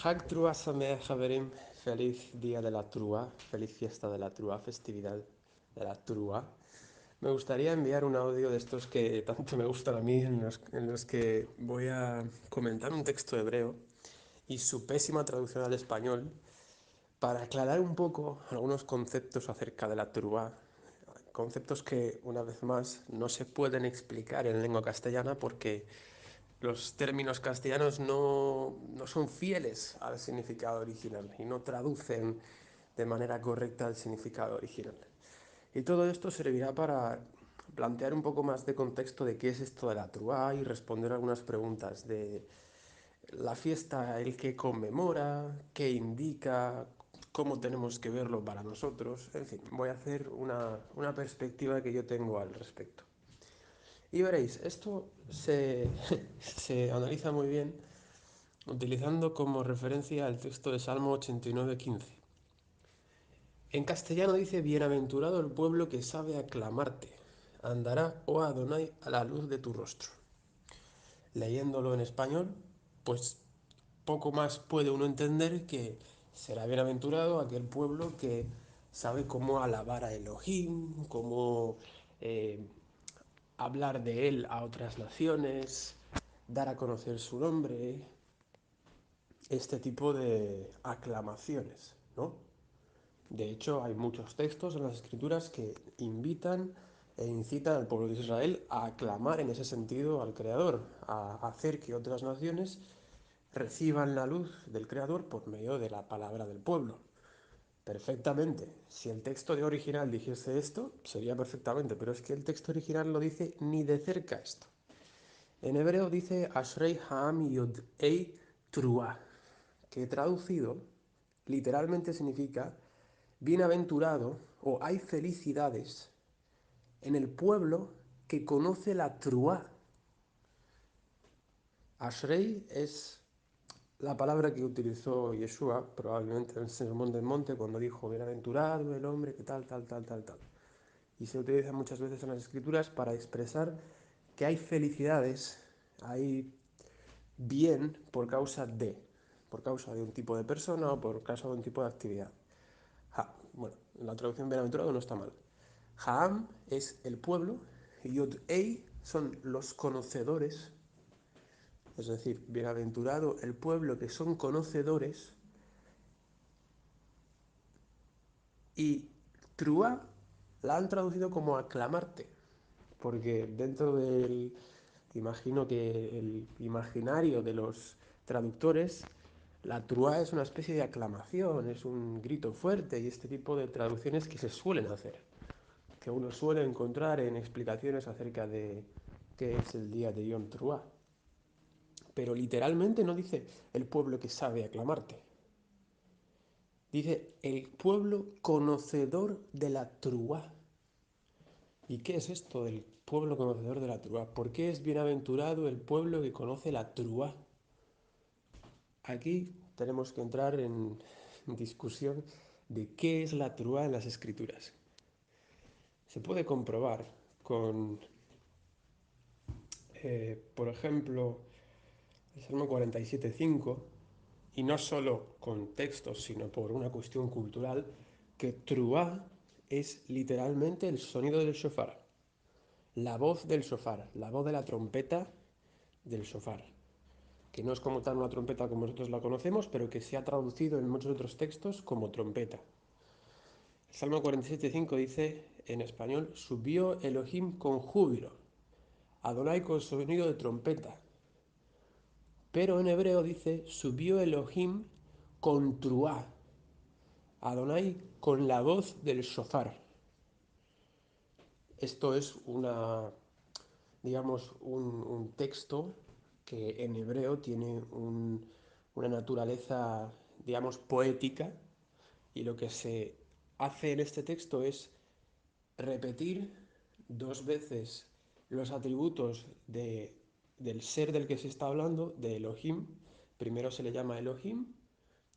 Hag Trua Sameach Haverim, feliz día de la Trua, feliz fiesta de la Trua, festividad de la Trua. Me gustaría enviar un audio de estos que tanto me gustan a mí, en los que voy a comentar un texto hebreo y su pésima traducción al español para aclarar un poco algunos conceptos acerca de la Trua, conceptos que, una vez más, no se pueden explicar en lengua castellana porque los términos castellanos no son fieles al significado original y no traducen de manera correcta el significado original. Y todo esto servirá para plantear un poco más de contexto de qué es esto de la Truá y responder algunas preguntas de la fiesta, el que conmemora, qué indica, cómo tenemos que verlo para nosotros. En fin, voy a hacer una perspectiva que yo tengo al respecto. Y veréis, esto se analiza muy bien utilizando como referencia el texto de Salmo 89:15. En castellano dice, bienaventurado el pueblo que sabe aclamarte, andará, oh Adonai, a la luz de tu rostro. Leyéndolo en español, pues poco más puede uno entender que será bienaventurado aquel pueblo que sabe cómo alabar a Elohim, cómo eh, hablar de él a otras naciones, dar a conocer su nombre, este tipo de aclamaciones, ¿no? De hecho, hay muchos textos en las escrituras que invitan e incitan al pueblo de Israel a aclamar en ese sentido al Creador, a hacer que otras naciones reciban la luz del Creador por medio de la palabra del pueblo. Perfectamente. Si el texto de original dijese esto, sería perfectamente, pero es que el texto original no dice ni de cerca esto. En hebreo dice Ashrei Ha'am Yod Ei Truah, que traducido literalmente significa bienaventurado o hay felicidades en el pueblo que conoce la Truá. Ashrei es la palabra que utilizó Yeshua probablemente en el Sermón del Monte cuando dijo bienaventurado el hombre que tal, tal, tal, tal, tal. Y se utiliza muchas veces en las escrituras para expresar que hay felicidades, hay bien por causa de un tipo de persona o por causa de un tipo de actividad. Bueno, la traducción bienaventurado no está mal. Ha'am es el pueblo y Yod-Ei son los conocedores, es decir, bienaventurado el pueblo que son conocedores, y Truá la han traducido como aclamarte, porque dentro del, imagino que el imaginario de los traductores, la Truá es una especie de aclamación, es un grito fuerte y este tipo de traducciones que se suelen hacer, que uno suele encontrar en explicaciones acerca de qué es el día de Yom Teruah. Pero literalmente no dice el pueblo que sabe aclamarte. Dice el pueblo conocedor de la Teruah. ¿Y qué es esto del pueblo conocedor de la Teruah? ¿Por qué es bienaventurado el pueblo que conoce la Teruah? Aquí tenemos que entrar en discusión de qué es la Teruah en las escrituras. Se puede comprobar con, por ejemplo, el Salmo 47:5, y no solo con textos, sino por una cuestión cultural, que truá es literalmente el sonido del shofar, la voz del shofar, la voz de la trompeta del shofar, que no es como tal una trompeta como nosotros la conocemos, pero que se ha traducido en muchos otros textos como trompeta. El Salmo 47:5 dice en español, subió Elohim con júbilo, Adonai con sonido de trompeta. Pero en hebreo dice, subió Elohim con truá, Adonai con la voz del shofar. Esto es digamos, un texto que en hebreo tiene una naturaleza, digamos, poética, y lo que se hace en este texto es repetir dos veces los atributos del ser del que se está hablando, de Elohim. Primero se le llama Elohim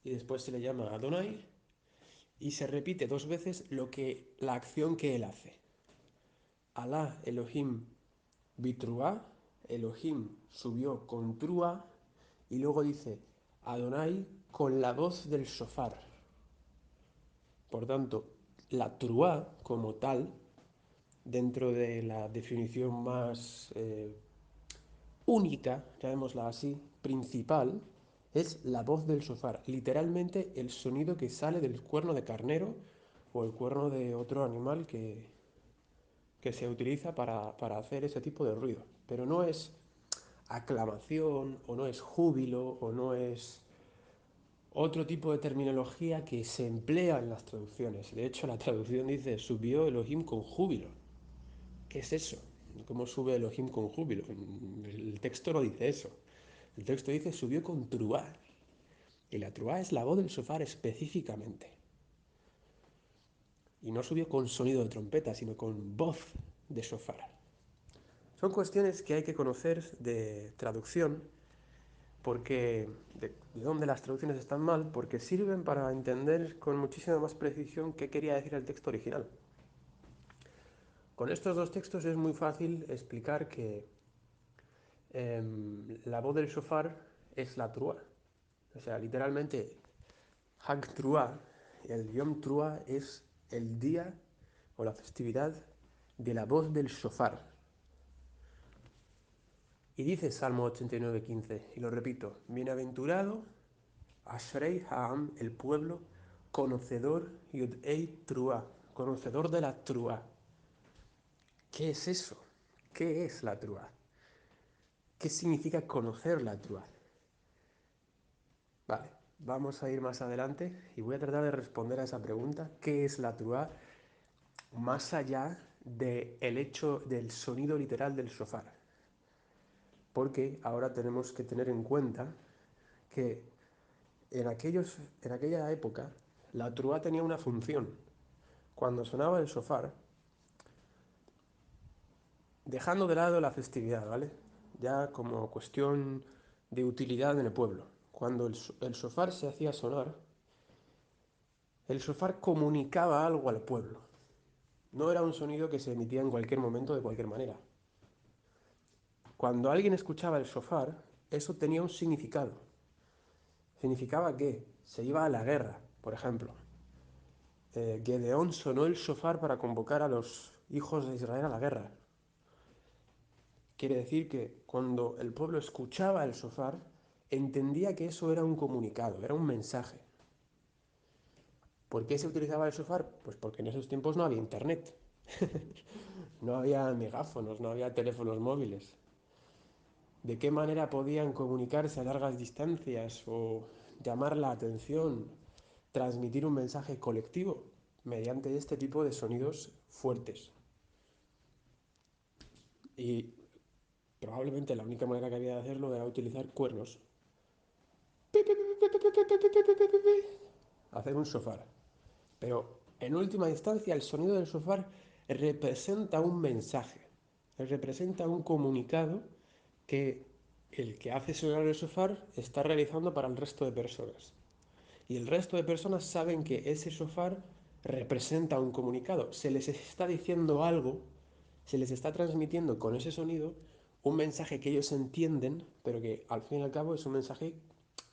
y después se le llama Adonai, y se repite dos veces la acción que él hace. Alá Elohim bitruá, Elohim subió con trúa, y luego dice Adonai con la voz del shofar. Por tanto, la truá como tal, dentro de la definición más única, llamémosla así, principal, es la voz del shofar. Literalmente el sonido que sale del cuerno de carnero o el cuerno de otro animal que se utiliza para hacer ese tipo de ruido. Pero no es aclamación o no es júbilo o no es otro tipo de terminología que se emplea en las traducciones. De hecho, la traducción dice, subió Elohim con júbilo. ¿Qué es eso? ¿Cómo sube Elohim con júbilo? El texto no dice eso. El texto dice, subió con truá. Y la truá es la voz del shofar específicamente. Y no subió con sonido de trompeta, sino con voz de shofar. Son cuestiones que hay que conocer de traducción, porque de dónde las traducciones están mal, porque sirven para entender con muchísima más precisión qué quería decir el texto original. Con estos dos textos es muy fácil explicar que la voz del shofar es la trúa. O sea, literalmente, Hag Trúa, el Yom Trúa es el día o la festividad de la voz del shofar. Y dice Salmo 89:15, y lo repito, bienaventurado Ashrei Ha'am, el pueblo, conocedor Yud-Ei Trúa, conocedor de la Trúa. ¿Qué es eso? ¿Qué es la Trúa? ¿Qué significa conocer la Trúa? Vale, vamos a ir más adelante y voy a tratar de responder a esa pregunta. ¿Qué es la Trúa? Más allá del hecho del sonido literal del shofar. Porque ahora tenemos que tener en cuenta que en aquella época la Trúa tenía una función. Cuando sonaba el shofar, dejando de lado la festividad, ¿vale? Ya como cuestión de utilidad en el pueblo. Cuando el shofar se hacía sonar, el shofar comunicaba algo al pueblo. No era un sonido que se emitía en cualquier momento de cualquier manera. Cuando alguien escuchaba el shofar, eso tenía un significado. Significaba que se iba a la guerra, por ejemplo. Gedeón sonó el shofar para convocar a los hijos de Israel a la guerra. Quiere decir que cuando el pueblo escuchaba el shofar, entendía que eso era un comunicado, era un mensaje. ¿Por qué se utilizaba el shofar? Pues porque en esos tiempos no había internet, no había megáfonos, no había teléfonos móviles. ¿De qué manera podían comunicarse a largas distancias o llamar la atención, transmitir un mensaje colectivo? Mediante este tipo de sonidos fuertes. Y probablemente la única manera que había de hacerlo era utilizar cuernos. Hacer un shofar. Pero en última instancia el sonido del shofar representa un mensaje, representa un comunicado que el que hace sonar el shofar está realizando para el resto de personas. Y el resto de personas saben que ese shofar representa un comunicado. Se les está diciendo algo, se les está transmitiendo con ese sonido un mensaje que ellos entienden, pero que al fin y al cabo es un mensaje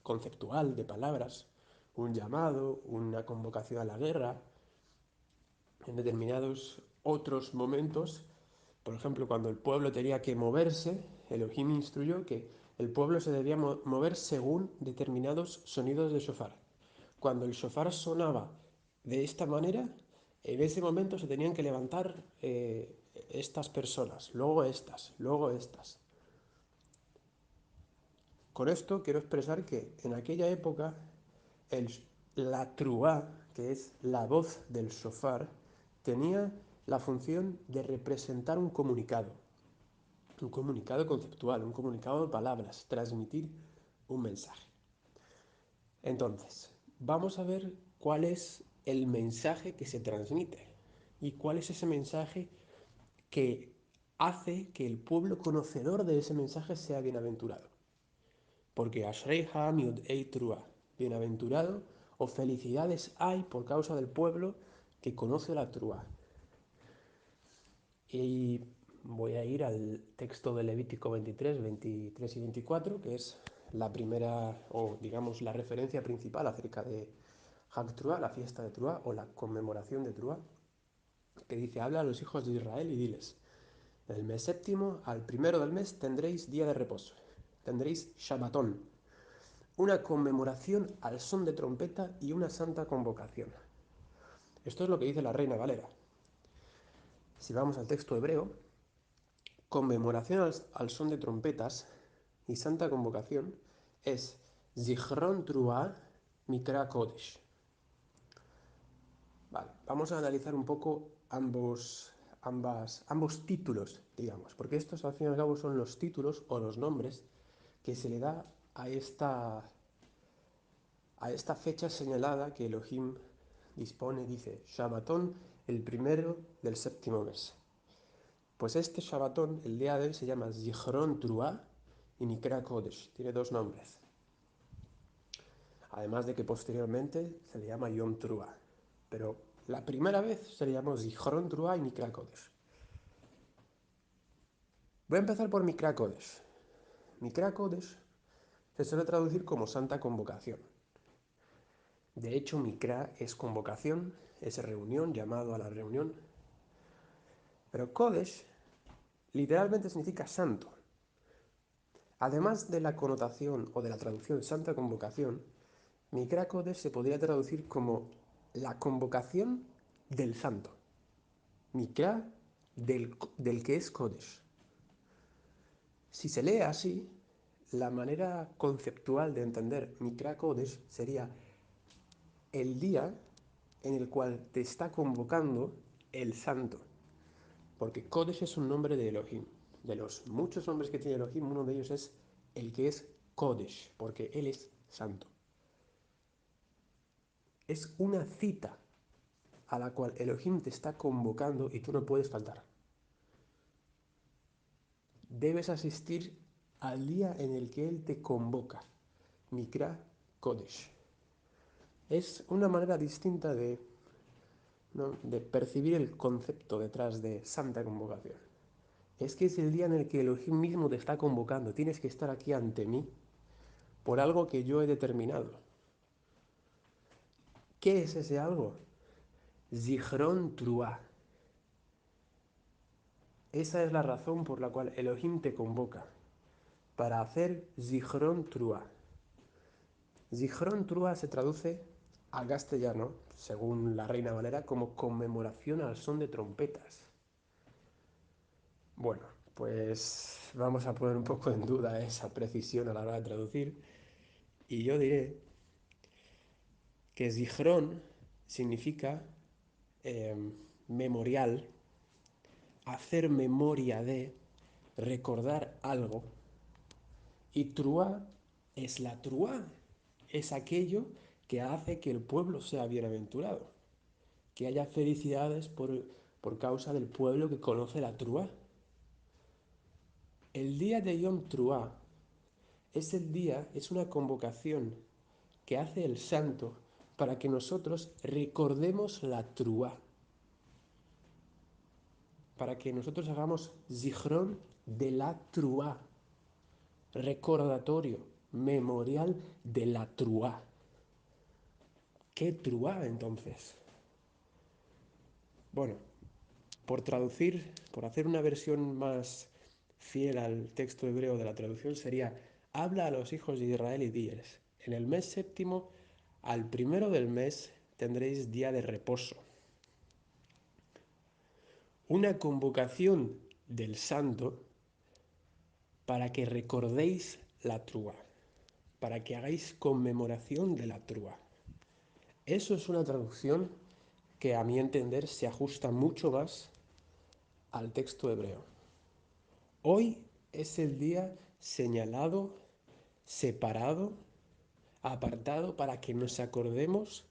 conceptual, de palabras, un llamado, una convocación a la guerra. En determinados otros momentos, por ejemplo, cuando el pueblo tenía que moverse, Elohim instruyó que el pueblo se debía mover según determinados sonidos de shofar. Cuando el shofar sonaba de esta manera, en ese momento se tenían que levantar estas personas, luego estas, luego estas. Con esto quiero expresar que en aquella época el, la truá, que es la voz del shofar, tenía la función de representar un comunicado conceptual, un comunicado de palabras, transmitir un mensaje. Entonces, vamos a ver cuál es el mensaje que se transmite y cuál es ese mensaje que hace que el pueblo conocedor de ese mensaje sea bienaventurado. Porque Ashrei Ha'am Yud-Ei Trua, bienaventurado o felicidades hay por causa del pueblo que conoce la Trua. Y voy a ir al texto de Levítico 23, 23 y 24, que es la primera, o digamos, la referencia principal acerca de Hag Trua, la fiesta de Trua, o la conmemoración de Trua, que dice, habla a los hijos de Israel y diles, en el mes séptimo, al primero del mes, tendréis día de reposo, tendréis Shabbatón, una conmemoración al son de trompeta y una santa convocación. Esto es lo que dice la Reina Valera. Si vamos al texto hebreo, conmemoración al son de trompetas y santa convocación es Zichron Truah Mikra Kodesh. Vale, vamos a analizar un poco ambos títulos, digamos, porque estos al fin y al cabo son los títulos o los nombres que se le da a esta fecha señalada que Elohim dispone, dice, Shabbatón, el primero del séptimo mes. Pues este Shabbatón, el día de hoy, se llama Zichron Truah y Mikra Kodesh. Tiene dos nombres. Además de que posteriormente se le llama Yom Truah. Pero la primera vez se le llamó Zichron Truah y Mikra Kodesh. Voy a empezar por Mikra Kodesh. Mikra Kodesh se suele traducir como Santa Convocación. De hecho, Mikra es convocación, es reunión, llamado a la reunión. Pero Kodesh literalmente significa santo. Además de la connotación o de la traducción Santa Convocación, Mikra Kodesh se podría traducir como la convocación del santo. Mikra del que es Kodesh. Si se lee así, la manera conceptual de entender Mikra Kodesh sería el día en el cual te está convocando el santo. Porque Kodesh es un nombre de Elohim. De los muchos nombres que tiene Elohim, uno de ellos es el que es Kodesh, porque él es santo. Es una cita a la cual Elohim te está convocando y tú no puedes faltar. Debes asistir al día en el que él te convoca. Mikra Kodesh. Es una manera distinta ¿no?, de percibir el concepto detrás de santa convocación. Es que es el día en el que Elohim mismo te está convocando. Tienes que estar aquí ante mí por algo que yo he determinado. ¿Qué es ese algo? Zichron Truah. Esa es la razón por la cual Elohim te convoca. Para hacer Zichron Truah. Zichron Truah se traduce al castellano, según la Reina Valera, como conmemoración al son de trompetas. Bueno, pues vamos a poner un poco en duda esa precisión a la hora de traducir. Y yo diré que Zichron significa memorial, hacer memoria de, recordar algo. Y Truá es la Truá, es aquello que hace que el pueblo sea bienaventurado, que haya felicidades por causa del pueblo que conoce la Truá. El día de Yom Truá es el día, es una convocación que hace el santo para que nosotros recordemos la Truá, para que nosotros hagamos Zichron de la Truá, recordatorio, memorial de la Truá. ¿Qué Truá entonces? Bueno, por traducir, por hacer una versión más fiel al texto hebreo de la traducción sería, habla a los hijos de Israel y diles, en el mes séptimo, al primero del mes, tendréis día de reposo. Una convocación del santo para que recordéis la Trúa, para que hagáis conmemoración de la Trúa. Eso es una traducción que a mi entender se ajusta mucho más al texto hebreo. Hoy es el día señalado, separado, apartado para que nos acordemos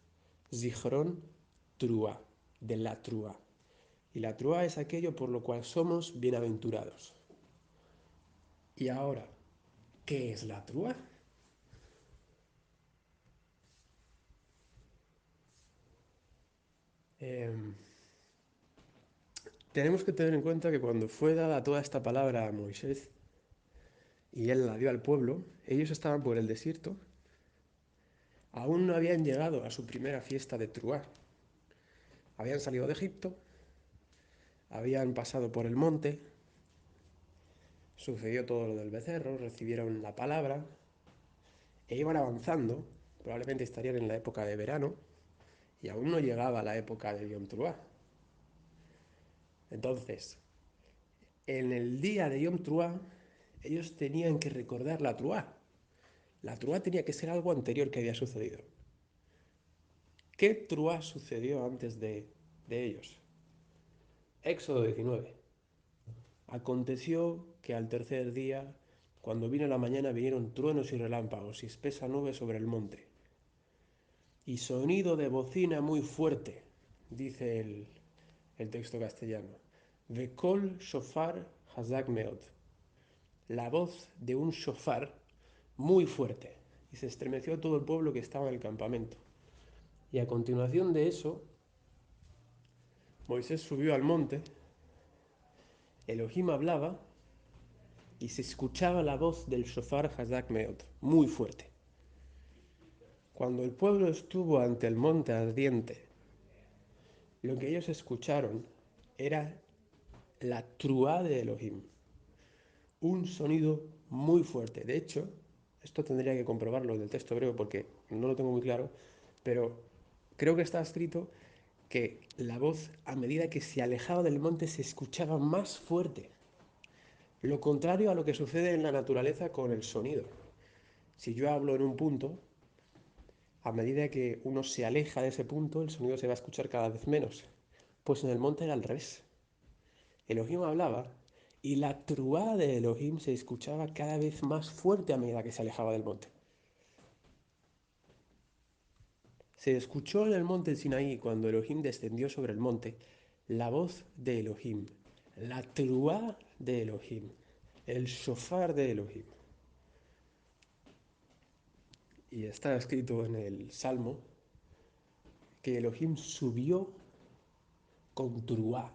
Zichron Trúa, de la Trúa. Y la Trúa es aquello por lo cual somos bienaventurados. Y ahora, ¿qué es la Trúa? Eh, Tenemos que tener en cuenta que cuando fue dada toda esta palabra a Moisés y él la dio al pueblo. Ellos estaban por el desierto, aún no habían llegado a su primera fiesta de Truá. Habían salido de Egipto, habían pasado por el monte, sucedió todo lo del becerro, recibieron la palabra e iban avanzando. Probablemente estarían en la época de verano y aún no llegaba la época de Yom Truá. Entonces, en el día de Yom Truá, ellos tenían que recordar la Truá. La Truá tenía que ser algo anterior que había sucedido. ¿Qué Truá sucedió antes de ellos? Éxodo 19. Aconteció que al tercer día, cuando vino la mañana, vinieron truenos y relámpagos y espesa nube sobre el monte, y sonido de bocina muy fuerte, dice el texto castellano. Vekol shofar hazak meod. La voz de un shofar muy fuerte. Y se estremeció todo el pueblo que estaba en el campamento. Y a continuación de eso, Moisés subió al monte, Elohim hablaba y se escuchaba la voz del shofar hazak meod, muy fuerte. Cuando el pueblo estuvo ante el monte ardiente, lo que ellos escucharon era la truá de Elohim, un sonido muy fuerte. De hecho, esto tendría que comprobarlo del texto hebreo porque no lo tengo muy claro, pero creo que está escrito que la voz, a medida que se alejaba del monte, se escuchaba más fuerte. Lo contrario a lo que sucede en la naturaleza con el sonido. Si yo hablo en un punto, a medida que uno se aleja de ese punto, el sonido se va a escuchar cada vez menos. Pues en el monte era al revés. Elohim hablaba y la truá de Elohim se escuchaba cada vez más fuerte a medida que se alejaba del monte. Se escuchó en el monte Sinaí cuando Elohim descendió sobre el monte la voz de Elohim, la truá de Elohim, el shofar de Elohim. Y está escrito en el Salmo que Elohim subió con truá,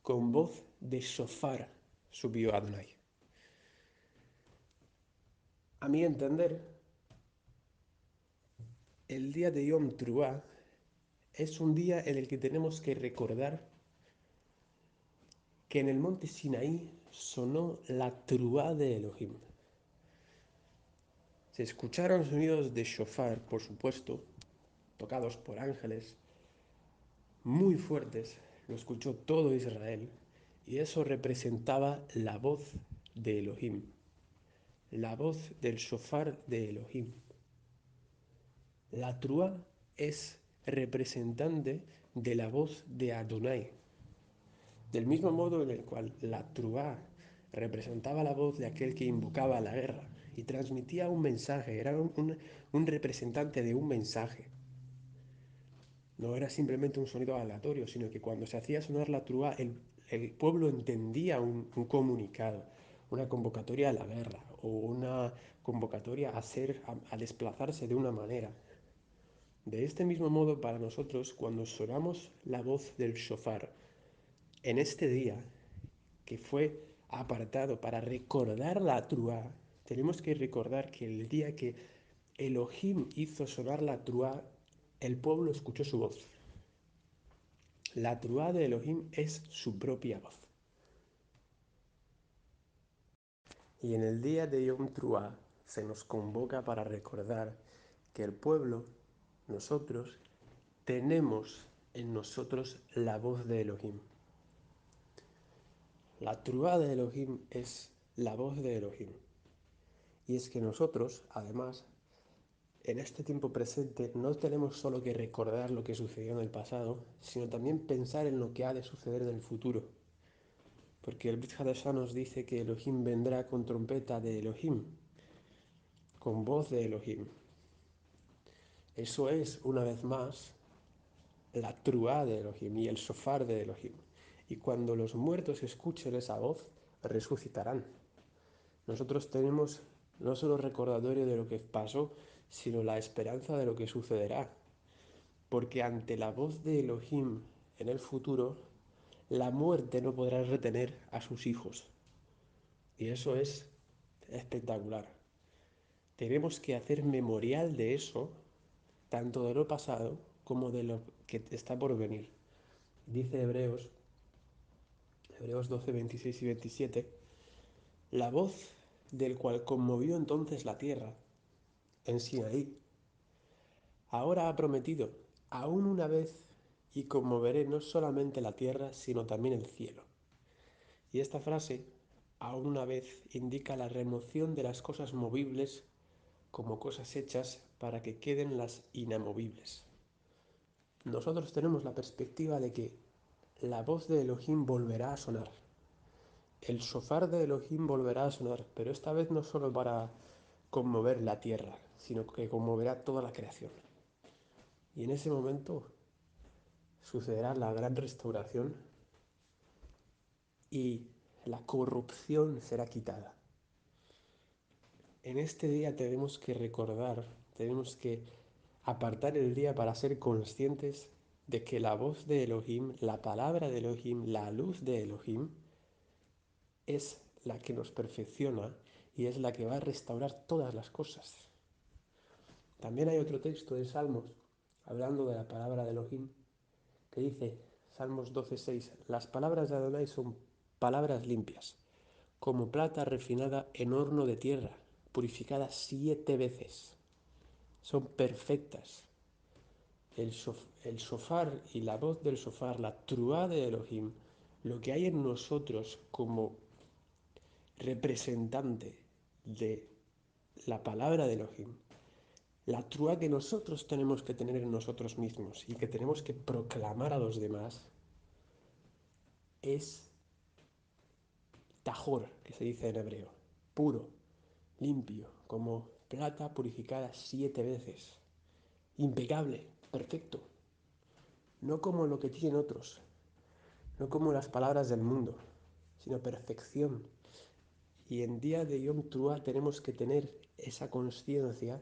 con voz de shofar, subió Adonai. A mi entender, el día de Yom Truá es un día en el que tenemos que recordar que en el monte Sinaí sonó la truá de Elohim. Se escucharon sonidos de shofar, por supuesto, tocados por ángeles, muy fuertes, lo escuchó todo Israel, y eso representaba la voz de Elohim, la voz del shofar de Elohim. La trúa es representante de la voz de Adonai, del mismo modo en el cual la trúa representaba la voz de aquel que invocaba la guerra y transmitía un mensaje, era un representante de un mensaje. No era simplemente un sonido aleatorio, sino que cuando se hacía sonar la trúa, el pueblo entendía un comunicado, una convocatoria a la guerra o una convocatoria a desplazarse de una manera. De este mismo modo, para nosotros, cuando sonamos la voz del shofar en este día, que fue apartado para recordar la trúa, tenemos que recordar que el día que Elohim hizo sonar la trúa, el pueblo escuchó su voz. La truá de Elohim es su propia voz. Y en el día de Yom Truá se nos convoca para recordar que el pueblo, nosotros, tenemos en nosotros la voz de Elohim. La truá de Elohim es la voz de Elohim. Y es que nosotros, además, en este tiempo presente, no tenemos solo que recordar lo que sucedió en el pasado, sino también pensar en lo que ha de suceder en el futuro. Porque el Brit Hadashah nos dice que Elohim vendrá con trompeta de Elohim, con voz de Elohim. Eso es, una vez más, la truá de Elohim y el shofar de Elohim. Y cuando los muertos escuchen esa voz, resucitarán. Nosotros tenemos no solo recordatorio de lo que pasó, sino la esperanza de lo que sucederá. Porque ante la voz de Elohim en el futuro, la muerte no podrá retener a sus hijos. Y eso es espectacular. Tenemos que hacer memorial de eso, tanto de lo pasado como de lo que está por venir. Dice Hebreos 12, 26 y 27, la voz del cual conmovió entonces la tierra en Sinaí, ahora ha prometido, aún una vez, y conmoveré no solamente la tierra, sino también el cielo. Y esta frase, aún una vez, indica la remoción de las cosas movibles como cosas hechas para que queden las inamovibles. Nosotros tenemos la perspectiva de que la voz de Elohim volverá a sonar. El shofar de Elohim volverá a sonar, pero esta vez no solo para conmover la tierra, sino que conmoverá toda la creación. Y en ese momento sucederá la gran restauración y la corrupción será quitada. En este día tenemos que recordar, tenemos que apartar el día para ser conscientes de que la voz de Elohim, la palabra de Elohim, la luz de Elohim, es la que nos perfecciona y es la que va a restaurar todas las cosas. También hay otro texto de Salmos, hablando de la palabra de Elohim, que dice, Salmos 12:6, las palabras de Adonai son palabras limpias, como plata refinada en horno de tierra, purificada 7 veces. Son perfectas. El shofar y la voz del shofar, la truá de Elohim, lo que hay en nosotros como representante de la palabra de Elohim, la truá que nosotros tenemos que tener en nosotros mismos y que tenemos que proclamar a los demás, es tajor, que se dice en hebreo, puro, limpio, como plata purificada 7 veces, impecable, perfecto, no como lo que tienen otros, no como las palabras del mundo, sino perfección. Y en día de Yom Teruah tenemos que tener esa conciencia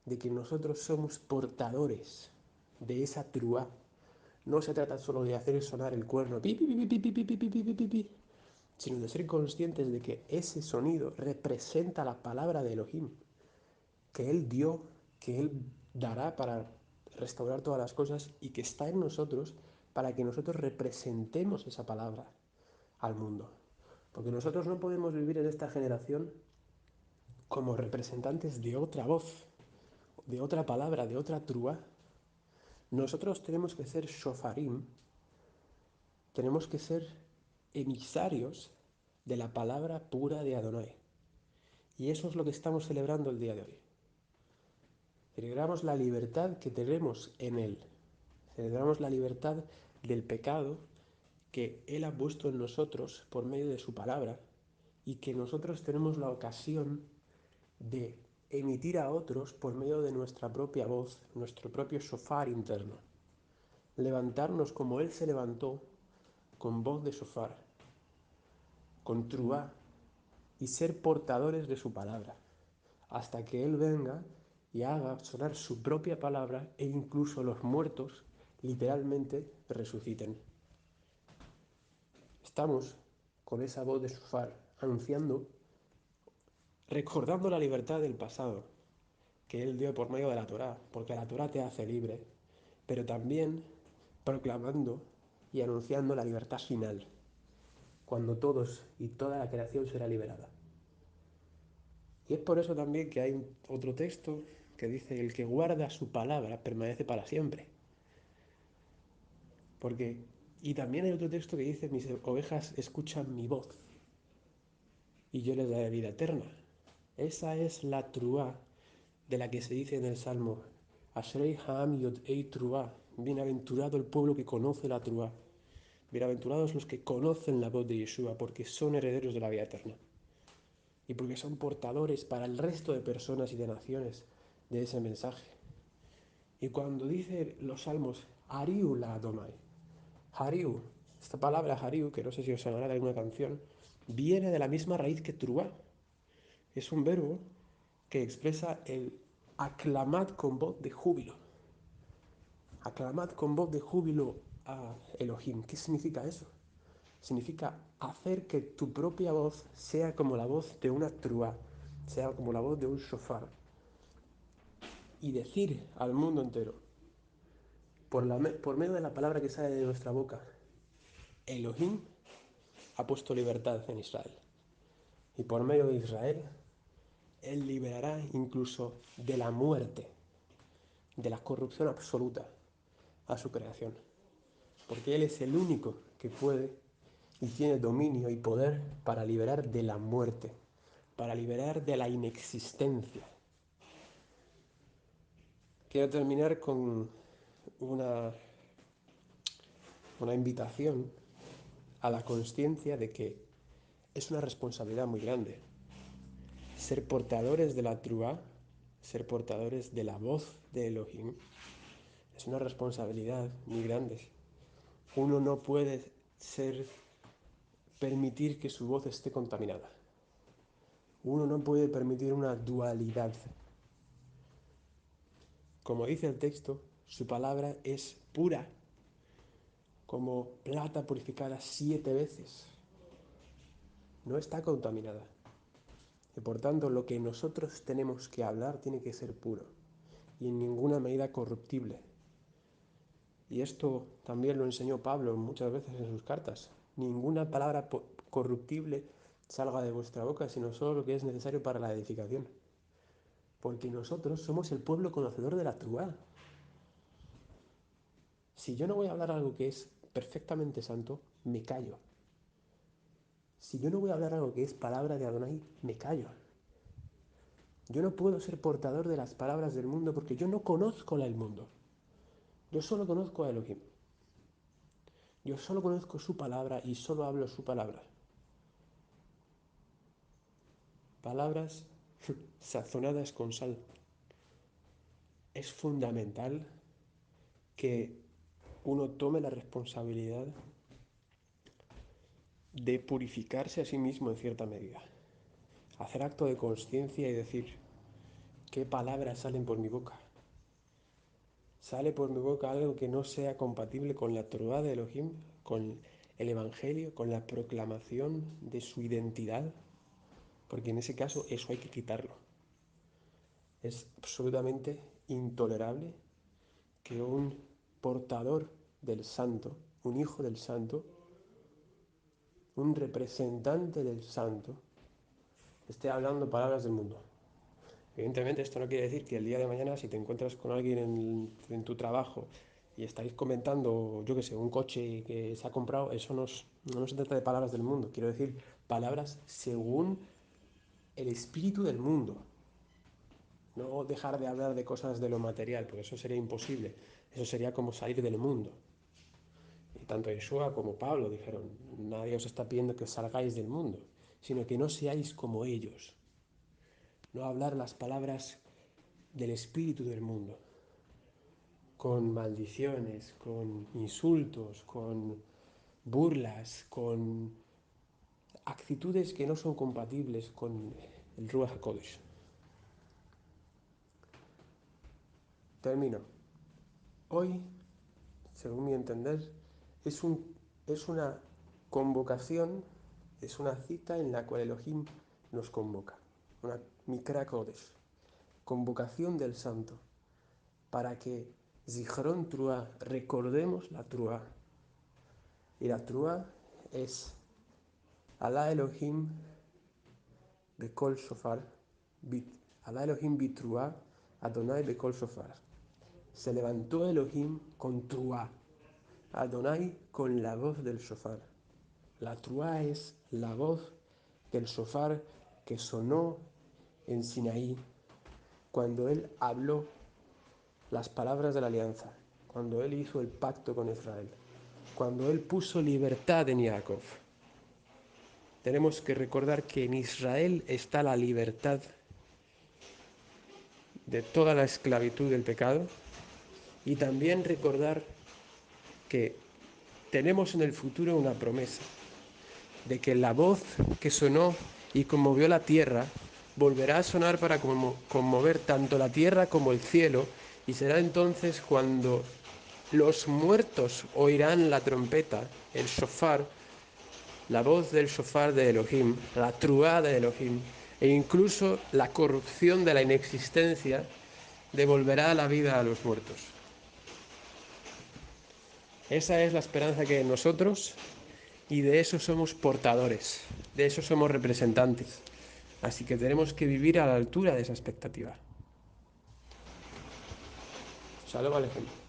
de que nosotros somos portadores de esa Teruah. No se trata solo de hacer sonar el cuerno, pi, pi, pi, pi, pi, pi, pi, pi, pi, pi, pi, sino de ser conscientes de que ese sonido representa la palabra de Elohim, que Él dio, que Él dará para restaurar todas las cosas y que está en nosotros para que nosotros representemos esa palabra al mundo. Porque nosotros no podemos vivir en esta generación como representantes de otra voz, de otra palabra, de otra trúa. Nosotros tenemos que ser shofarim, tenemos que ser emisarios de la palabra pura de Adonai. Y eso es lo que estamos celebrando el día de hoy. Celebramos la libertad que tenemos en Él. Celebramos la libertad del pecado que Él ha puesto en nosotros por medio de su palabra y que nosotros tenemos la ocasión de emitir a otros por medio de nuestra propia voz, nuestro propio shofar interno. Levantarnos como Él se levantó, con voz de shofar, con truá, y ser portadores de su palabra, hasta que Él venga y haga sonar su propia palabra e incluso los muertos literalmente resuciten. Estamos con esa voz de shofar anunciando, recordando la libertad del pasado que Él dio por medio de la Torá, porque la Torá te hace libre, pero también proclamando y anunciando la libertad final, cuando todos y toda la creación será liberada. Y es por eso también que hay otro texto que dice, el que guarda su palabra permanece para siempre. Porque, y también hay otro texto que dice, mis ovejas escuchan mi voz y yo les daré vida eterna. Esa es la truá de la que se dice en el Salmo, Ashrei Ha'am Yod'ei Truá, bienaventurado el pueblo que conoce la truá. Bienaventurados los que conocen la voz de Yeshua, porque son herederos de la vida eterna. Y porque son portadores para el resto de personas y de naciones de ese mensaje. Y cuando dice los salmos, Hariu la Adonai, Hariu, esta palabra Hariu, que no sé si os sonará de alguna canción, viene de la misma raíz que truá. Es un verbo que expresa el aclamad con voz de júbilo. Aclamad con voz de júbilo a Elohim. ¿Qué significa eso? Significa hacer que tu propia voz sea como la voz de una trúa, sea como la voz de un shofar y decir al mundo entero, por medio de la palabra que sale de nuestra boca, Elohim ha puesto libertad en Israel. Y por medio de Israel, Él liberará incluso de la muerte, de la corrupción absoluta a su creación. Porque Él es el único que puede y tiene dominio y poder para liberar de la muerte, para liberar de la inexistencia. Quiero terminar con una, una invitación a la consciencia de que es una responsabilidad muy grande ser portadores de la Truá, ser portadores de la voz de Elohim. Es una responsabilidad muy grande. Uno no puede permitir que su voz esté contaminada. Uno no puede permitir una dualidad. Como dice el texto, su palabra es pura, como plata purificada 7 veces. No está contaminada. Y por tanto, lo que nosotros tenemos que hablar tiene que ser puro y en ninguna medida corruptible. Y esto también lo enseñó Pablo muchas veces en sus cartas. Ninguna palabra corruptible salga de vuestra boca, sino solo lo que es necesario para la edificación. Porque nosotros somos el pueblo conocedor de la Truá. Si yo no voy a hablar algo que es perfectamente santo, me callo. Si yo no voy a hablar algo que es palabra de Adonai, me callo. Yo no puedo ser portador de las palabras del mundo porque yo no conozco el mundo. Yo solo conozco a Elohim. Yo solo conozco su palabra y solo hablo su palabra. Palabras sazonadas con sal. Es fundamental que uno tome la responsabilidad de purificarse a sí mismo en cierta medida. Hacer acto de conciencia y decir, ¿qué palabras salen por mi boca? ¿Sale por mi boca algo que no sea compatible con la Torá de Elohim, con el Evangelio, con la proclamación de su identidad? Porque en ese caso eso hay que quitarlo. Es absolutamente intolerable que un portador del santo, un hijo del santo, un representante del santo, esté hablando palabras del mundo. Evidentemente esto no quiere decir que el día de mañana si te encuentras con alguien en tu trabajo y estáis comentando, yo qué sé, un coche que se ha comprado, eso no se trata de palabras del mundo, quiero decir palabras según el espíritu del mundo. No dejar de hablar de cosas de lo material, porque eso sería imposible. Eso sería como salir del mundo. Y tanto Yeshua como Pablo dijeron, nadie os está pidiendo que salgáis del mundo, sino que no seáis como ellos. No hablar las palabras del espíritu del mundo, con maldiciones, con insultos, con burlas, con actitudes que no son compatibles con el Ruach HaKodesh. Termino. Hoy, según mi entender, es, un, es una convocación, es una cita en la cual Elohim nos convoca. Una Mikra Kodesh, convocación del santo, para que Zichron Truá, recordemos la Truá. Y la Truá es Alá Elohim Bekol Shofar, Alá Elohim Bitruá, Adonai Bekol Shofar. Se levantó Elohim con Truá, Adonai con la voz del shofar. La Truá es la voz del shofar que sonó en Sinaí cuando él habló las palabras de la alianza, cuando él hizo el pacto con Israel, cuando él puso libertad en Jacob. Tenemos que recordar que en Israel está la libertad de toda la esclavitud del pecado y también recordar que tenemos en el futuro una promesa de que la voz que sonó y conmovió la tierra volverá a sonar para conmover tanto la tierra como el cielo, y será entonces cuando los muertos oirán la trompeta, el shofar, la voz del shofar de Elohim, la truá de Elohim, e incluso la corrupción de la inexistencia devolverá la vida a los muertos. Esa es la esperanza que hay en nosotros y de eso somos portadores, de eso somos representantes. Así que tenemos que vivir a la altura de esa expectativa. Shalom Alejem.